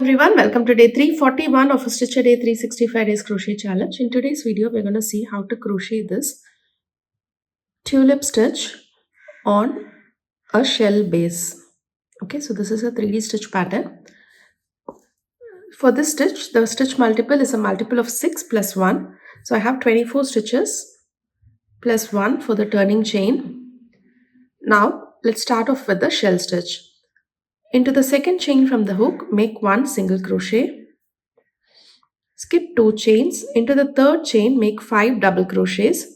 Everyone, welcome to day 341 of a Stitch a Day 365 Days Crochet Challenge. In today's video, we're going to see how to crochet this tulip stitch on a shell base. Okay, so this is a 3D stitch pattern. For this stitch, the stitch multiple is a multiple of 6 plus 1. So I have 24 stitches plus 1 for the turning chain. Now, let's start off with the shell stitch. Into the second chain from the hook, make 1 single crochet. Skip 2 chains. Into the third chain, make 5 double crochets.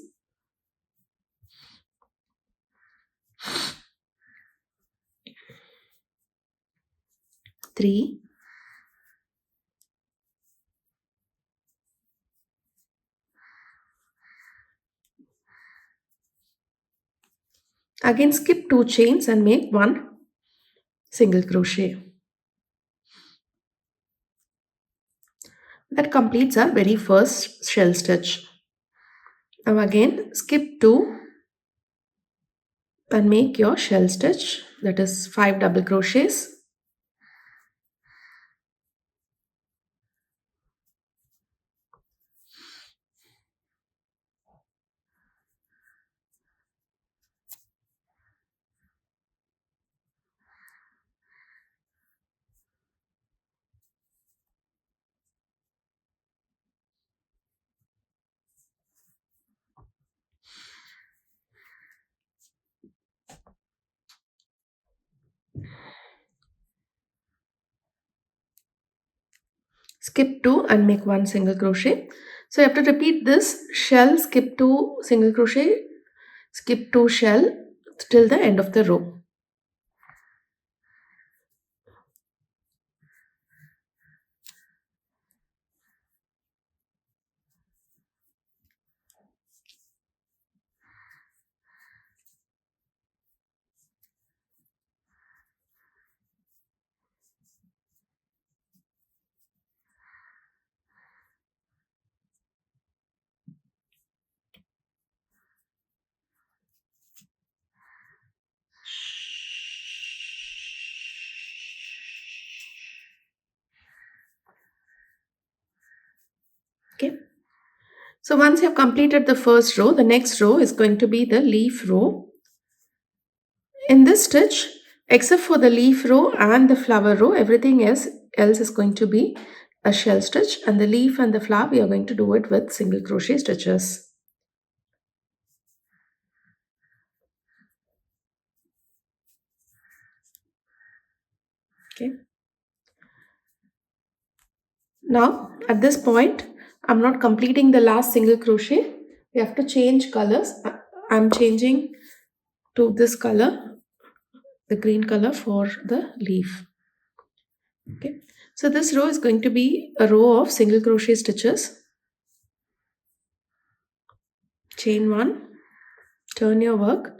Three, again skip 2 chains and make 1 single crochet. That completes our very first shell stitch. Now again skip 2 and make your shell stitch, that is 5 double crochets. Skip 2 and make 1 single crochet. So you have to repeat this shell, skip 2 single crochet, skip 2 shell till the end of the row. Okay. So once you have completed the first row, the next row is going to be the leaf row. In this stitch, except for the leaf row and the flower row, everything else is going to be a shell stitch, and the leaf and the flower we are going to do it with single crochet stitches. Okay. Now at this point, I'm not completing the last single crochet. We have to change colors. I'm changing to this color, the green color for the leaf. Okay. So this row is going to be a row of single crochet stitches. Chain 1, turn your work,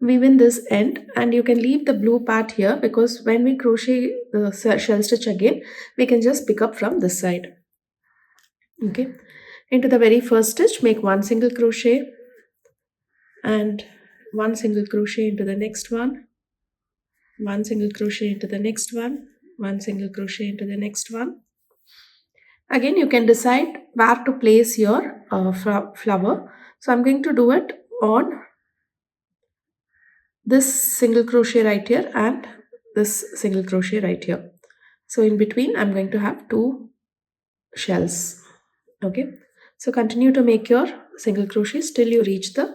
weave in this end, and you can leave the blue part here because when we crochet the shell stitch again, we can just pick up from this side. Okay. Into the very first stitch, make 1 single crochet and 1 single crochet into the next one, 1 single crochet into the next one, 1 single crochet into the next one. Again, you can decide where to place your flower. So I'm going to do it on this single crochet right here and this single crochet right here. So in between, I'm going to have 2 shells. Okay. So continue to make your single crochets till you reach the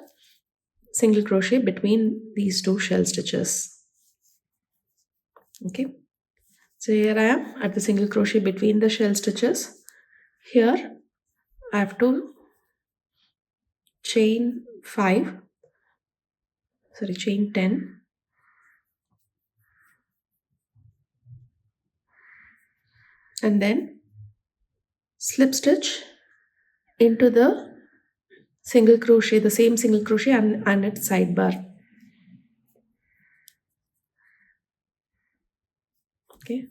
single crochet between these 2 shell stitches. Okay. So here I am at the single crochet between the shell stitches. Here I have to chain 10, and then slip stitch into the single crochet, the same single crochet and its sidebar. Okay.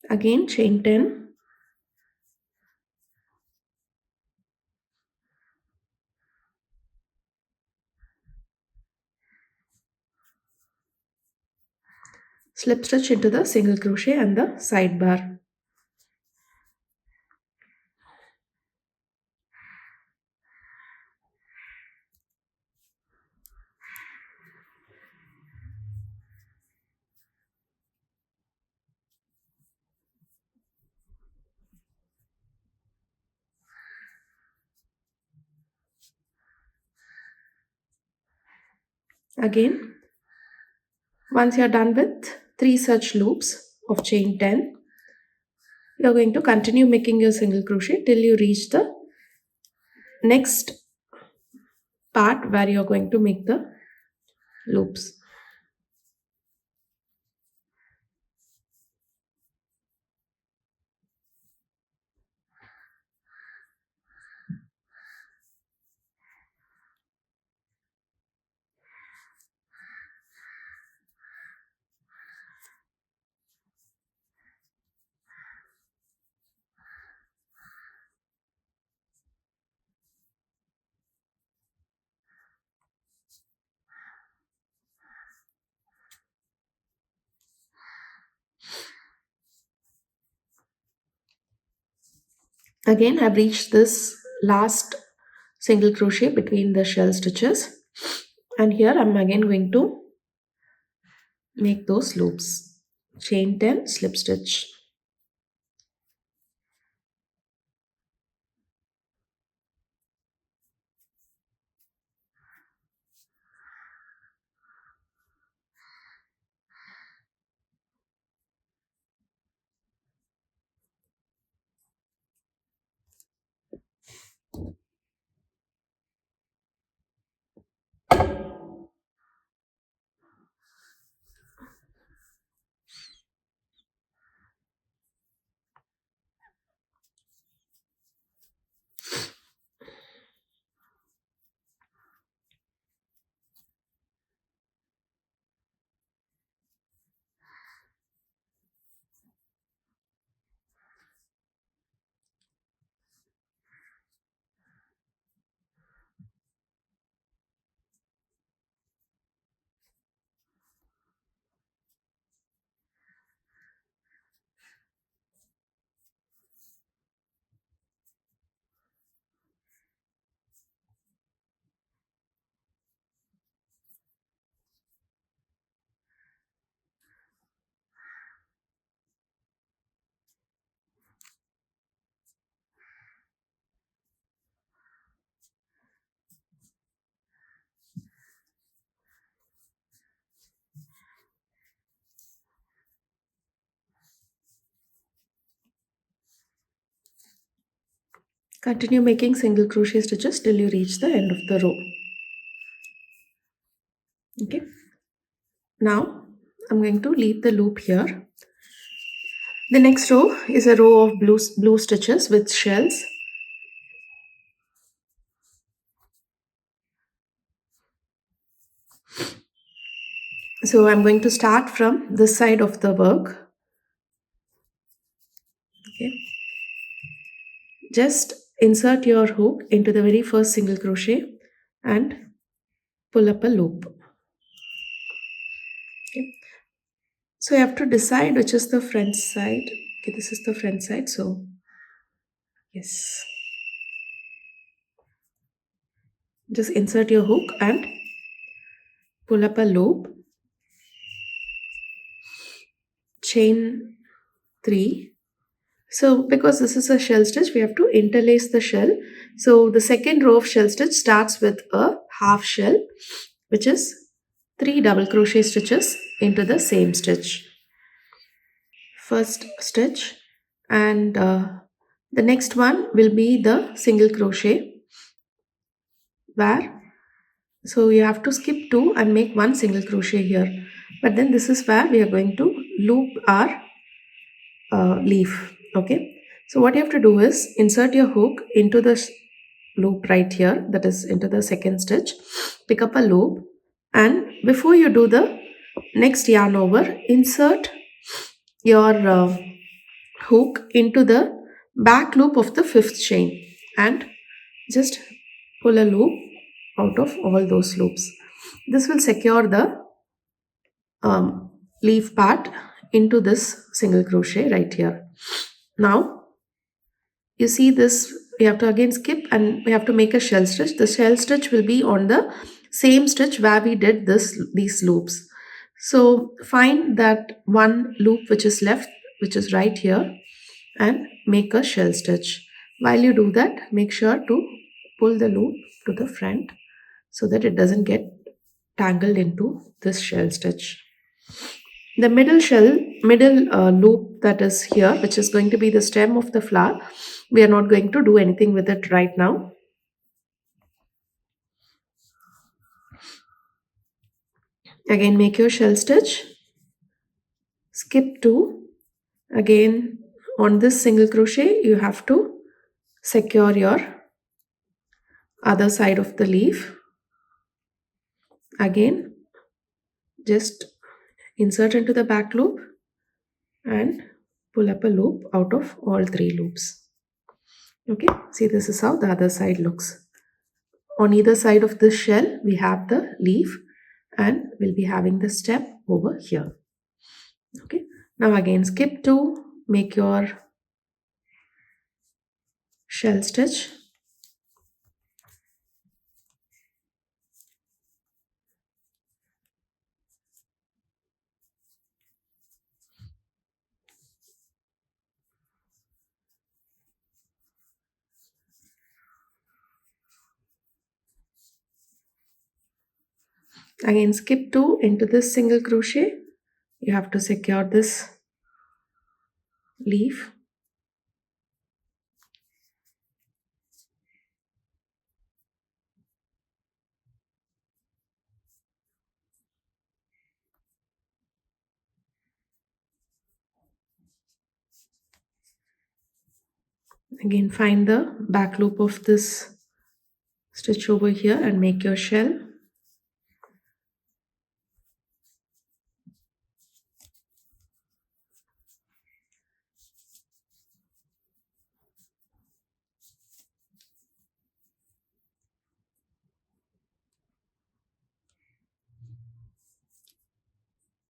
Again chain 10, slip stitch into the single crochet and the side bar. Again, once you are done with 3 such loops of chain 10, you are going to continue making your single crochet till you reach the next part where you are going to make the loops. Again, I've reached this last single crochet between the shell stitches, and here I'm again going to make those loops. Chain 10, slip stitch. Continue making single crochet stitches till you reach the end of the row. Okay. Now I'm going to leave the loop here. The next row is a row of blue stitches with shells. So I'm going to start from this side of the work. Okay. Just insert your hook into the very first single crochet and pull up a loop. Okay. So you have to decide which is the front side. Okay, this is the front side. So yes. Just insert your hook and pull up a loop. Chain 3. So because this is a shell stitch, we have to interlace the shell. So the second row of shell stitch starts with a half shell, which is 3 double crochet stitches into the same stitch. First stitch, and the next one will be the single crochet, where so you have to skip 2 and make 1 single crochet here, but then this is where we are going to loop our leaf. Okay, so what you have to do is insert your hook into the loop right here, that is into the second stitch, pick up a loop, and before you do the next yarn over, insert your hook into the back loop of the fifth chain and just pull a loop out of all those loops. This will secure the leaf part into this single crochet right here. Now you see this, we have to again skip and we have to make a shell stitch. The shell stitch will be on the same stitch where we did these loops. So find that one loop which is left, which is right here, and make a shell stitch. While you do that, make sure to pull the loop to the front so that it doesn't get tangled into this shell stitch. The middle loop that is here, which is going to be the stem of the flower, we are not going to do anything with it right now. Again, make your shell stitch, skip 2. Again, on this single crochet, you have to secure your other side of the leaf. Again, just insert into the back loop and pull up a loop out of all 3 loops. Okay, see, this is how the other side looks. On either side of this shell, we have the leaf and we'll be having the stem over here. Okay, now again skip 2, make your shell stitch, again skip 2 into this single crochet. You have to secure this leaf. Again find the back loop of this stitch over here and make your shell.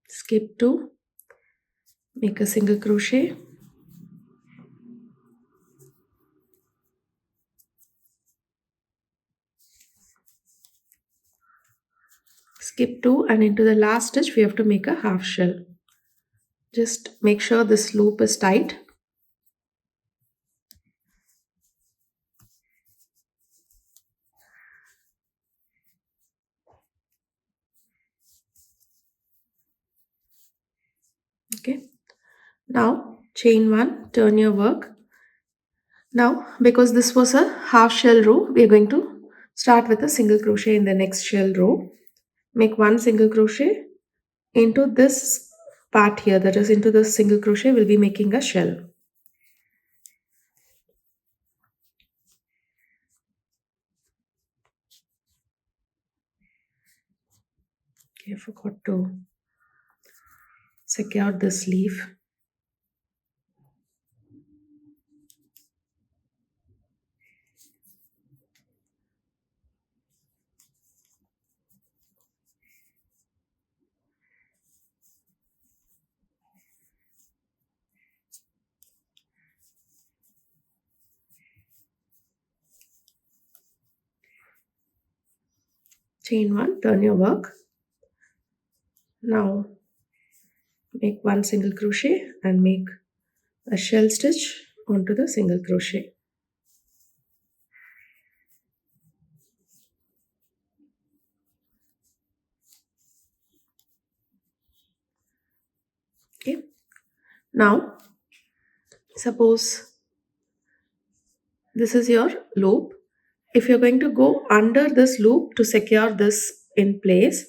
Skip 2, make a single crochet, skip 2, and into the last stitch we have to make a half shell. Just make sure this loop is tight. Okay, now chain 1, turn your work. Now because this was a half shell row, we are going to start with a single crochet in the next shell row. Make 1 single crochet into this part here, that is into this single crochet we'll be making a shell. Okay, I forgot to secure this leaf. Chain 1, turn your work. Now make 1 single crochet and make a shell stitch onto the single crochet. Okay, now suppose this is your loop. If you're going to go under this loop to secure this in place,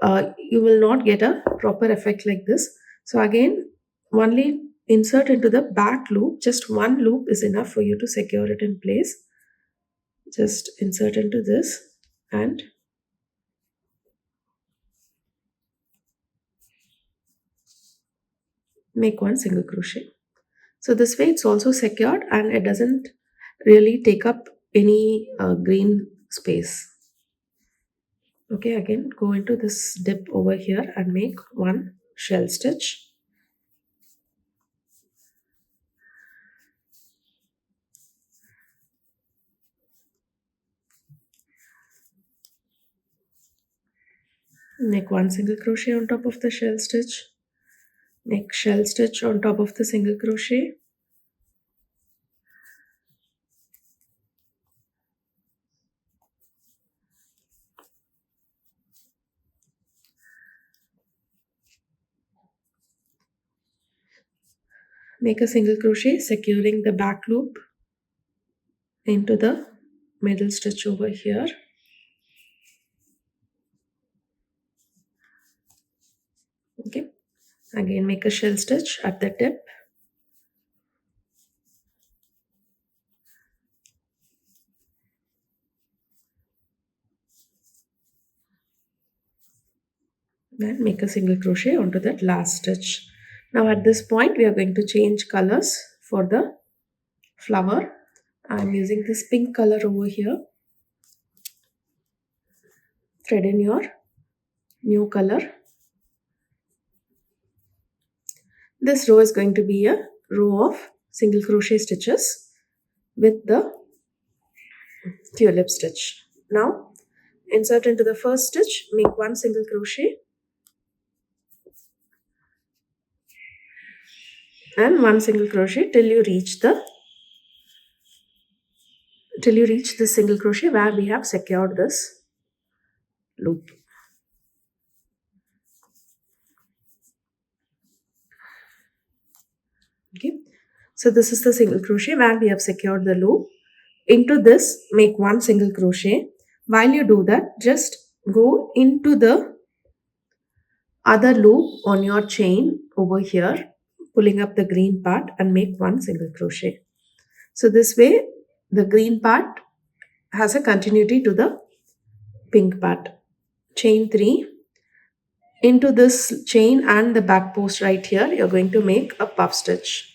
you will not get a proper effect like this. So again, only insert into the back loop. Just 1 loop is enough for you to secure it in place. Just insert into this and make 1 single crochet. So this way it's also secured and it doesn't really take up any green space. Okay, again go into this dip over here and make one shell stitch. Make one single crochet on top of the shell stitch. Make shell stitch on top of the single crochet. Make a single crochet securing the back loop into the middle stitch over here. Okay, again make a shell stitch at the tip. Then make a single crochet onto that last stitch. Now at this point we are going to change colors for the flower. I'm using this pink color over here. Thread in your new color. This row is going to be a row of single crochet stitches with the tulip stitch. Now insert into the first stitch, make one single crochet and one single crochet till you reach the single crochet where we have secured this loop. Okay, so this is the single crochet where we have secured the loop. Into this make one single crochet. While you do that, just go into the other loop on your chain over here, pulling up the green part and make one single crochet. So this way the green part has a continuity to the pink part. Chain 3. Into this chain and the back post right here, you're going to make a puff stitch.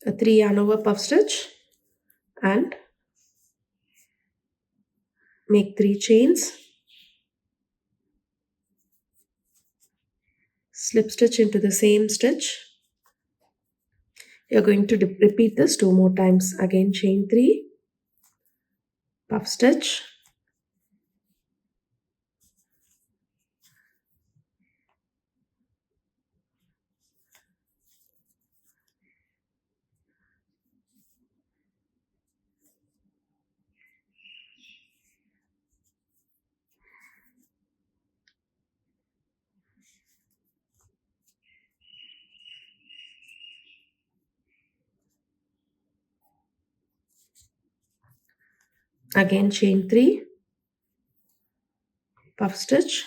A 3 yarn over puff stitch and make 3 chains. Slip stitch into the same stitch. You're going to repeat this 2 more times. Again chain 3, puff stitch, again chain 3, puff stitch,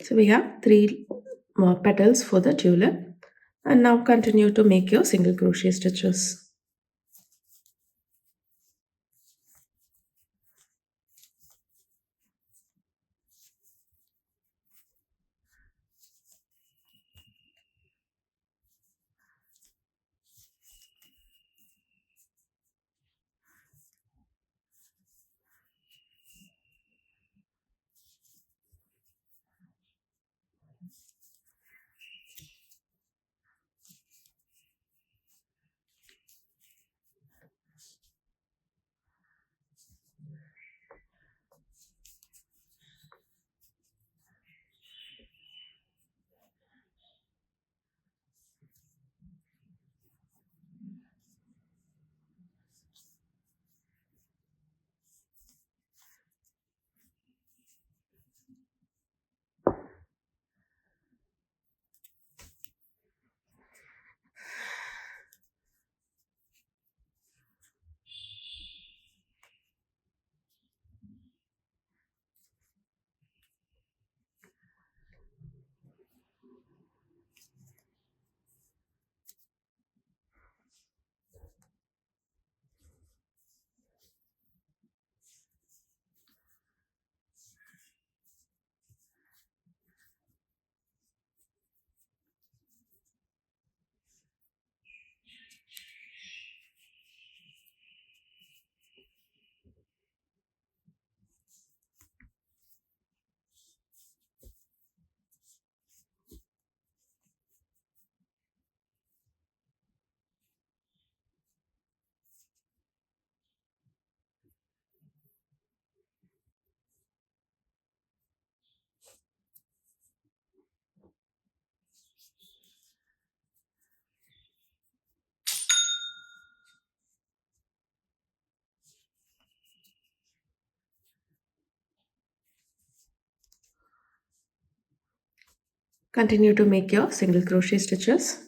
so we have 3 more petals for the tulip. And now continue to make your single crochet stitches. Continue to make your single crochet stitches.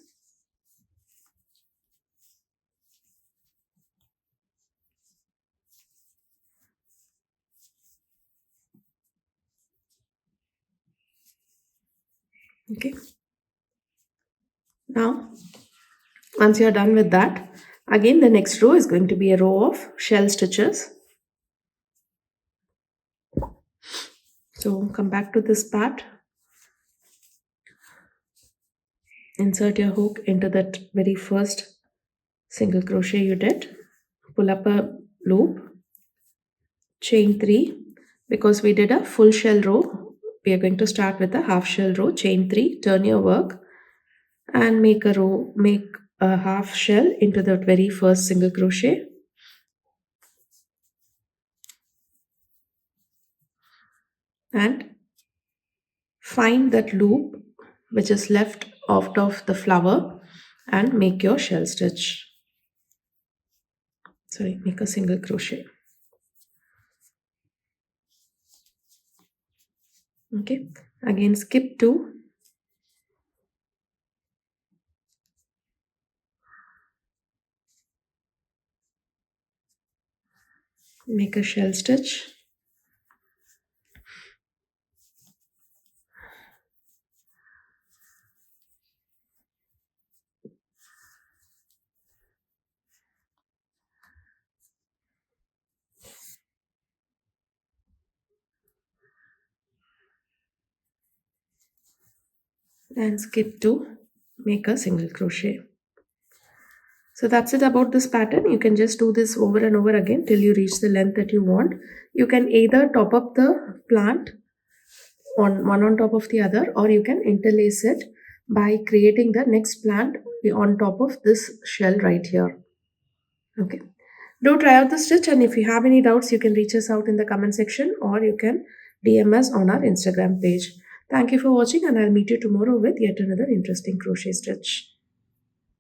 Okay. Now, once you're done with that, again the next row is going to be a row of shell stitches. So come back to this part. Insert your hook into that very first single crochet you did. Pull up a loop, chain 3. Because we did a full shell row, we are going to start with a half shell row, chain 3, turn your work and make a half shell into that very first single crochet. And find that loop which is left out of the flower and make your shell stitch. Sorry, make a single crochet. Okay, again skip 2. Make a shell stitch. And skip 2, make a single crochet. So that's it about this pattern. You can just do this over and over again till you reach the length that you want. You can either top up the plant on one on top of the other, or you can interlace it by creating the next plant on top of this shell right here. Okay, do try out the stitch, and if you have any doubts you can reach us out in the comment section, or you can DM us on our Instagram page. Thank you for watching, and I'll meet you tomorrow with yet another interesting crochet stitch.